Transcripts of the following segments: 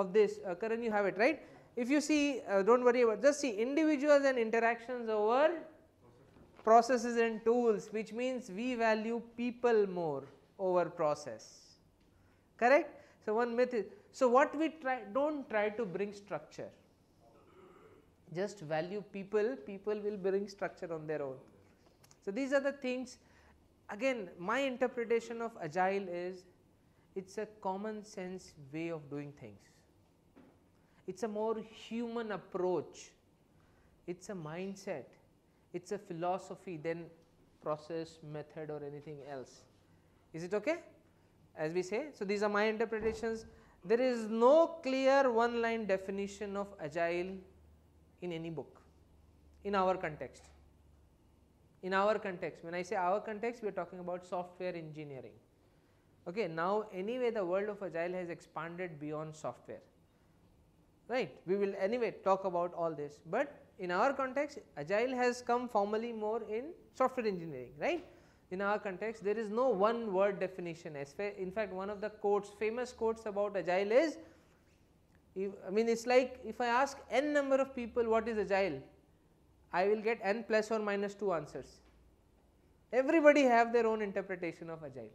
of this, Karan, you have it, right? If you see, don't worry about, just see individuals and interactions over processes and tools, which means we value people more over process, correct? So one myth is, so what we try, don't try to bring structure, just value people, people will bring structure on their own. So these are the things. Again, my interpretation of Agile is, it's a common sense way of doing things. It's a more human approach. It's a mindset. It's a philosophy than process, method or anything else. Is it okay? As we say, so these are my interpretations. There is no clear one line definition of Agile in any book, in our context. In our context, when I say our context, we are talking about software engineering. Okay, now anyway the world of Agile has expanded beyond software, right? We will anyway talk about all this, but in our context Agile has come formally more in software engineering, right? In our context there is no one word definition. In fact, one of the quotes, famous quotes about Agile is, I mean it's like if I ask n number of people what is Agile, I will get n plus or minus 2 answers. Everybody have their own interpretation of Agile,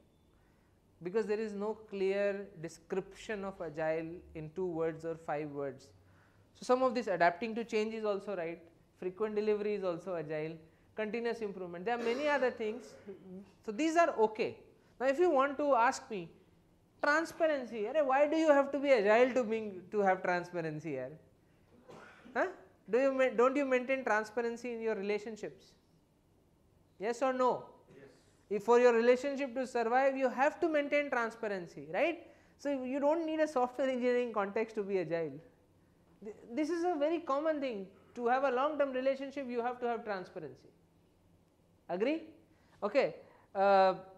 because there is no clear description of Agile in 2 words or 5 words. So some of this adapting to change is also right, frequent delivery is also Agile, continuous improvement, there are many other things. So these are okay. Now if you want to ask me, transparency, why do you have to be Agile to have transparency here? Huh? Don't you maintain transparency in your relationships? Yes or no? Yes. If for your relationship to survive, you have to maintain transparency, right? So you don't need a software engineering context to be Agile. This is a very common thing. To have a long term relationship, you have to have transparency. Agree? Okay.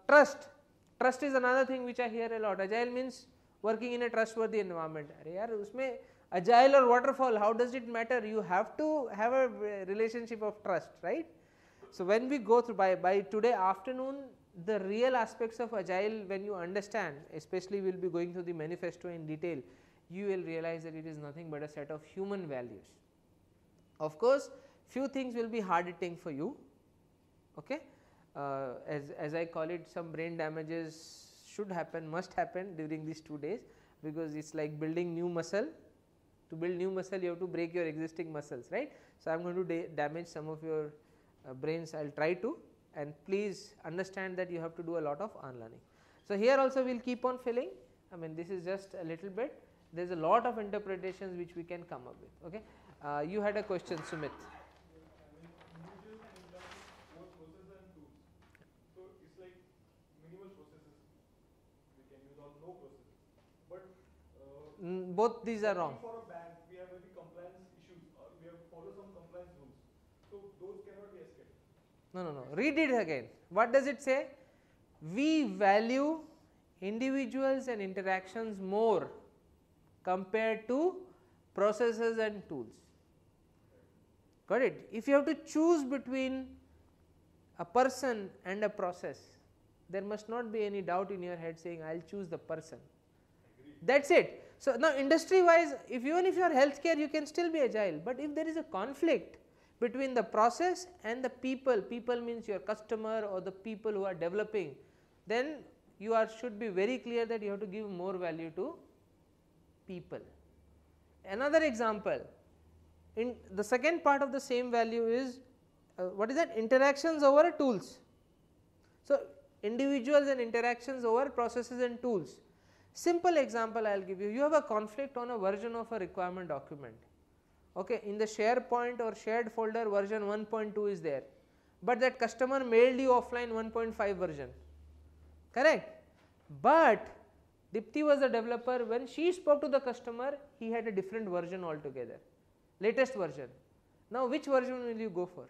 Trust. Trust is another thing which I hear a lot. Agile means working in a trustworthy environment. Usme Agile or waterfall, how does it matter? You have to have a relationship of trust, right? So when we go through by today afternoon, the real aspects of Agile, when you understand, especially we will be going through the manifesto in detail, you will realize that it is nothing but a set of human values. Of course, few things will be hard hitting for you, okay? As I call it, some brain damages should happen, must happen during these 2 days, because it's like building new muscle. To build new muscle, you have to break your existing muscles, right? So I am going to damage some of your brains, I will try to, and please understand that you have to do a lot of unlearning. So here also we will keep on filling, I mean this is just a little bit, there is a lot of interpretations which we can come up with, okay. You had a question, Sumit. Both these are wrong. For a bank, we have maybe compliance issues, or we have to follow some compliance rules. So those cannot be escaped. No. Read it again. What does it say? We value individuals and interactions more compared to processes and tools. Got it? If you have to choose between a person and a process, there must not be any doubt in your head saying I will choose the person. That is it. So now industry wise, even if you are healthcare, you can still be Agile, but if there is a conflict between the process and the people, people means your customer or the people who are developing, then you should be very clear that you have to give more value to people. Another example, in the second part of the same value is what is that? Interactions over tools. So individuals and interactions over processes and tools. Simple example I will give you. You have a conflict on a version of a requirement document. Okay, in the SharePoint or shared folder version 1.2 is there, but that customer mailed you offline 1.5 version, correct? But Dipti was a developer, when she spoke to the customer, he had a different version altogether, latest version. Now which version will you go for?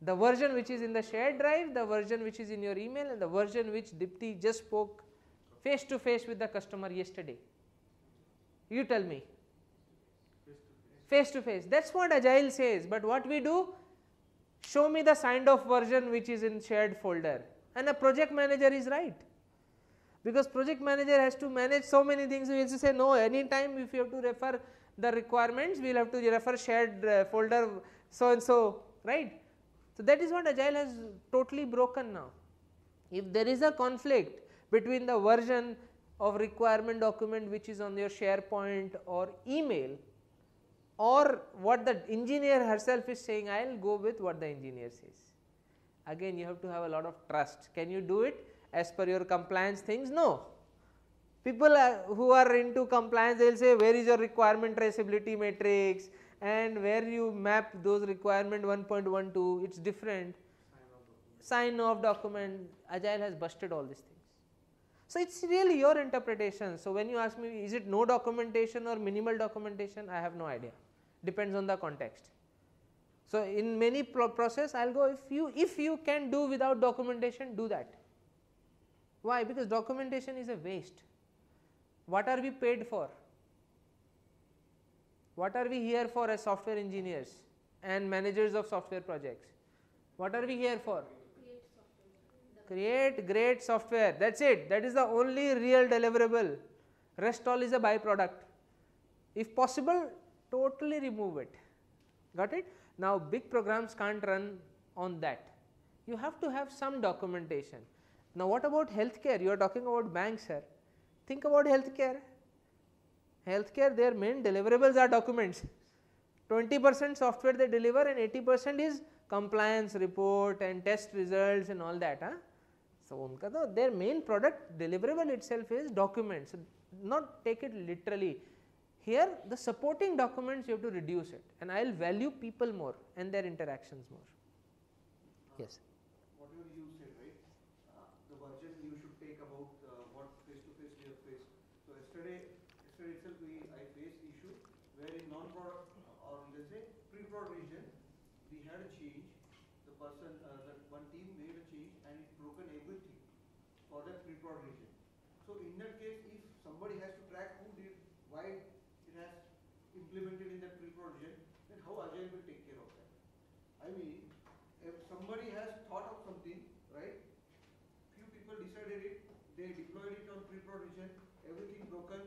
The version which is in the shared drive, the version which is in your email, and the version which Dipti just spoke face to face with the customer yesterday. You tell me. Face to face. That is what Agile says, but what we do? Show me the signed off version which is in shared folder, and a project manager is right. because project manager has to manage so many things. We will say no, anytime if you have to refer the requirements, we will have to refer shared folder so and so, right. So, that is what Agile has totally broken now. If there is a conflict between the version of requirement document which is on your SharePoint or email, or what the engineer herself is saying, I will go with what the engineer says. Again, you have to have a lot of trust. Can you do it as per your compliance things? No. People who are into compliance, they will say where is your requirement traceability matrix, and where you map those requirement 1.12, it is different. Sign off document. Agile has busted all these things. So, it is really your interpretation. So, when you ask me is it no documentation or minimal documentation, I have no idea, depends on the context. So, in many process I will go, if you can do without documentation, do that. Why? Because documentation is a waste. What are we paid for? What are we here for as software engineers and managers of software projects? What are we here for? Create great software, that is it. That is the only real deliverable. Rest all is a byproduct. If possible, totally remove it. Got it? Now, big programs can't run on that. You have to have some documentation. Now, what about healthcare? You are talking about banks, sir. Think about healthcare. Healthcare, their main deliverables are documents. 20% software they deliver and 80% is compliance report and test results and all that. Huh? So, their main product deliverable itself is documents. Not take it literally. Here the supporting documents you have to reduce it, and I will value people more and their interactions more. Yes. Whatever you said, right? The version you should take about what face to face we have faced. So yesterday itself I faced issue where in non-prod or let's say pre-prod region we had a change. The person, that one team made a change and it broken everything for that pre-prod region. So in that case, if somebody has to track who did, why it has implemented in that pre-prod region, then how Agile will take care of that? I mean, if somebody has thought of something, right? Few people decided it, they deployed it on pre-prod region, everything broken.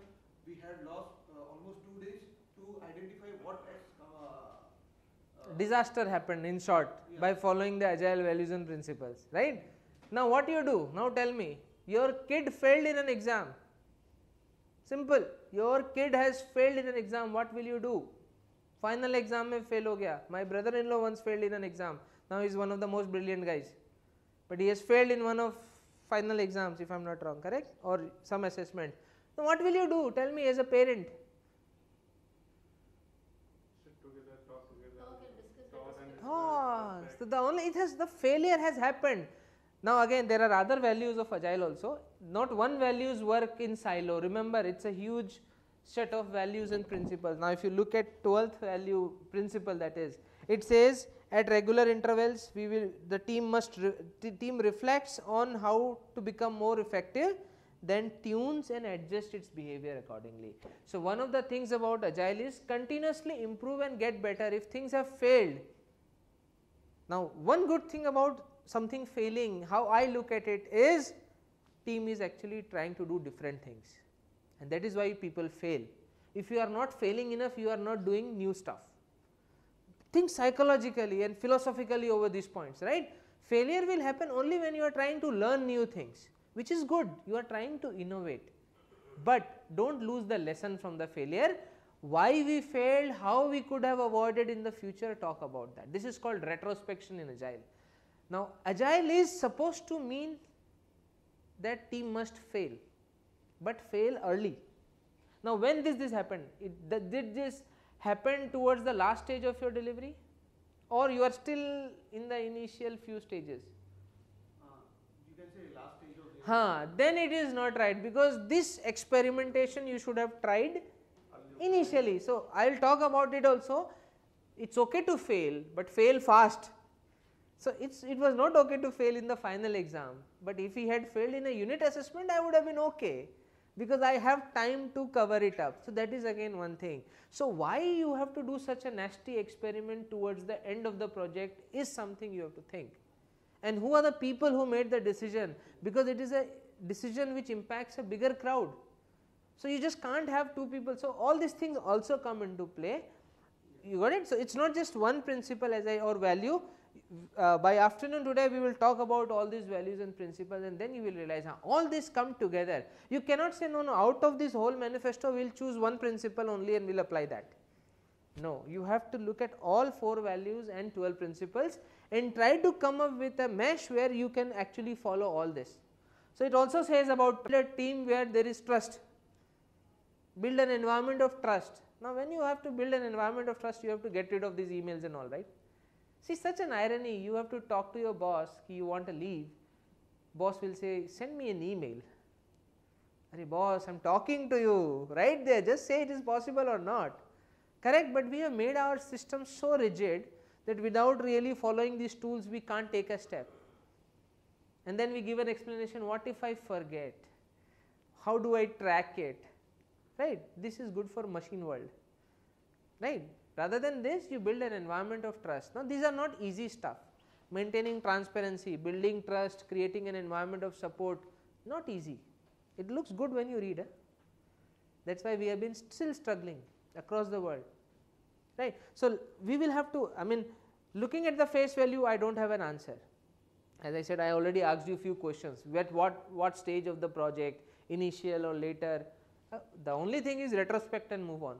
We had lost almost 2 days to identify what has disaster happened in short, yeah, by following the Agile values and principles, right? Now, what you do? Now, tell me, your kid failed in an exam. Simple, your kid has failed in an exam, what will you do? Final exam mein fail ho gaya. My brother-in-law once failed in an exam. Now he is one of the most brilliant guys, but he has failed in one of final exams, if I am not wrong, correct? Or some assessment. Now, what will you do? Tell me as a parent. Sit together, talk together, Oh, so the failure has happened. Now, again, there are other values of Agile also. Not one values work in silo. Remember, it's a huge set of values and principles. Now, if you look at 12th value principle, that is, it says at regular intervals the team reflects on how to become more effective, then tunes and adjust its behavior accordingly. So, one of the things about Agile is continuously improve and get better if things have failed. Now, one good thing about something failing, how I look at it is, team is actually trying to do different things, and that is why people fail. If you are not failing enough, you are not doing new stuff. Think psychologically and philosophically over these points, right? Failure will happen only when you are trying to learn new things, which is good. You are trying to innovate, but do not lose the lesson from the failure. Why we failed, how we could have avoided in the future, talk about that. This is called retrospection in Agile. Now, Agile is supposed to mean that team must fail, but fail early. Now, when this happened? Did this happen towards the last stage of your delivery, or you are still in the initial few stages? You can say last stage of delivery. Then it is not right, because this experimentation you should have tried initially. So, I will talk about it also. It is okay to fail, but fail fast. So, it was not okay to fail in the final exam, but if he had failed in a unit assessment, I would have been okay, because I have time to cover it up. So, that is again one thing. So, why you have to do such a nasty experiment towards the end of the project is something you have to think. And who are the people who made the decision? Because it is a decision which impacts a bigger crowd. So you just can't have two people. So all these things also come into play. You got it? So it's not just one principle or value. By afternoon today we will talk about all these values and principles, and then you will realize all this come together. You cannot say no, out of this whole manifesto we will choose one principle only and we will apply that. No, you have to look at all 4 values and 12 principles and try to come up with a mesh where you can actually follow all this. So it also says about a team where there is trust. Build an environment of trust. Now when you have to build an environment of trust, you have to get rid of these emails and all, right? See, such an irony. You have to talk to your boss, you want to leave. Boss will say, send me an email. Arey boss, I am talking to you, right there, just say it is possible or not. Correct, but we have made our system so rigid that without really following these tools we can't take a step. And then we give an explanation, what if I forget? How do I track it? Right, this is good for machine world, right? Rather than this, you build an environment of trust. Now these are not easy stuff. Maintaining transparency, building trust, creating an environment of support, not easy. It looks good when you read. That is why we have been still struggling across the world, right. So we will have to, looking at the face value, I do not have an answer. As I said, I already asked you few questions, at what stage of the project, initial or later. The only thing is retrospect and move on.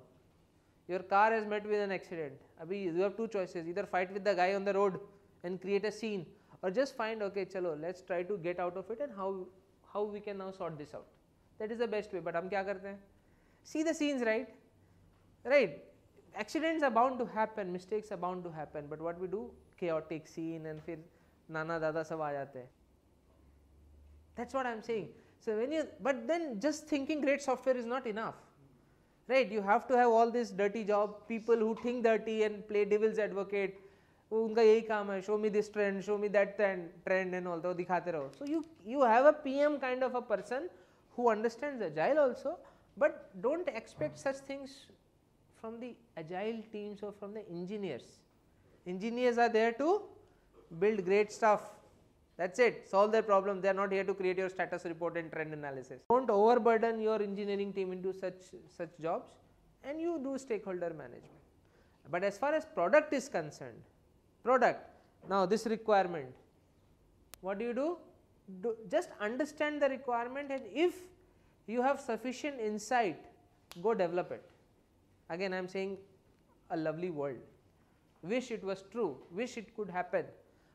Your car has met with an accident. You have 2 choices, either fight with the guy on the road and create a scene, or just find, okay, chalo, let us try to get out of it and how we can now sort this out. That is the best way. But hum kya karte hain? See the scenes, right? Right. Accidents are bound to happen, mistakes are bound to happen, but what we do, chaotic scene and फिर नाना दादा सब आ जाते हैं. That's what I am saying. So when you, but then just thinking great software is not enough, right? You have to have all this dirty job, people who think dirty and play devil's advocate. उनका यही काम है, show me this trend, show me that trend and all, तो दिखाते रहो. So you have a PM kind of a person who understands Agile also, but don't expect such things from the Agile teams or from the engineers. Engineers are there to build great stuff. That's it, solve their problem. They are not here to create your status report and trend analysis. Don't overburden your engineering team into such jobs, and you do stakeholder management. But as far as product is concerned, now this requirement, what do? Just understand the requirement, and if you have sufficient insight, go develop it. Again I am saying a lovely world, wish it was true, wish it could happen,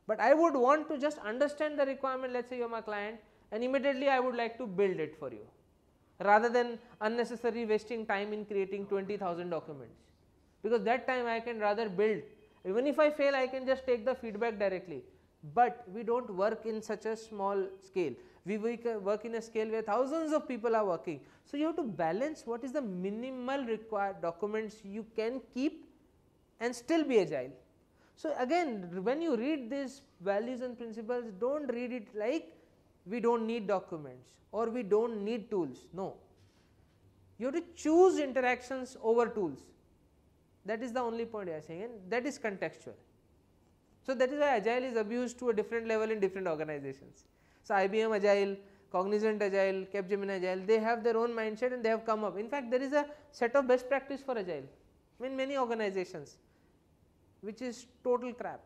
but I would want to just understand the requirement. Let us say you are my client and immediately I would like to build it for you, rather than unnecessarily wasting time in creating 20,000 documents, because that time I can rather build. Even if I fail, I can just take the feedback directly. But we do not work in such a small scale, we work in a scale where thousands of people are working. So you have to balance what is the minimal required documents you can keep and still be agile. So again, when you read these values and principles, do not read it like we do not need documents or we do not need tools. No, you have to choose interactions over tools. That is the only point I am saying, and that is contextual. So that is why Agile is abused to a different level in different organizations. So IBM Agile, Cognizant Agile, Capgemini Agile, they have their own mindset and they have come up. In fact, there is a set of best practice for Agile in many organizations, which is total crap.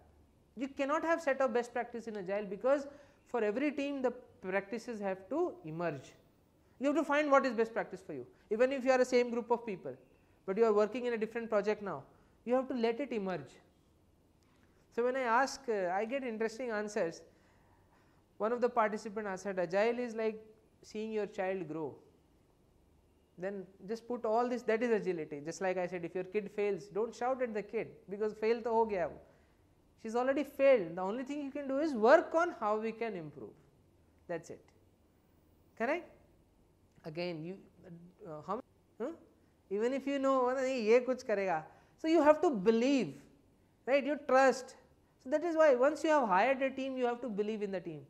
You cannot have set of best practice in Agile, because for every team the practices have to emerge. You have to find what is best practice for you. Even if you are the same group of people, but you are working in a different project now, you have to let it emerge. So when I ask, I get interesting answers. One of the participants answered, Agile is like seeing your child grow. Then just put all this, that is agility. Just like I said, if your kid fails, do not shout at the kid, because fail to ho gaya. She has already failed. The only thing you can do is work on how we can improve. That is it. Correct? Again, even if you know, ye kuch karega. So you have to believe, right? You trust. So that is why once you have hired a team, you have to believe in the team.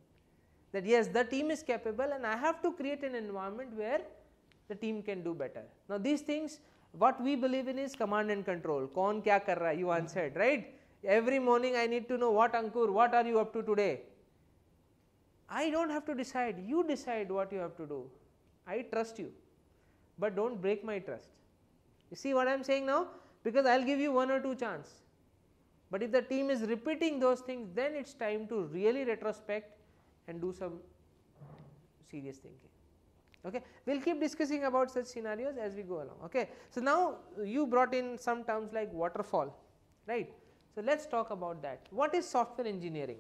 That yes, the team is capable, and I have to create an environment where the team can do better. Now these things, what we believe in is command and control. Kaun kya kar raha, you answered, right? Every morning I need to know, what Ankur, what are you up to today? I do not have to decide, you decide what you have to do. I trust you, but do not break my trust. You see what I am saying now? Because I will give you 1 or 2 chance, but if the team is repeating those things, then it is time to really retrospect and do some serious thinking. Okay. We will keep discussing about such scenarios as we go along. Okay. So, now you brought in some terms like waterfall, right. So, let us talk about that. What is software engineering?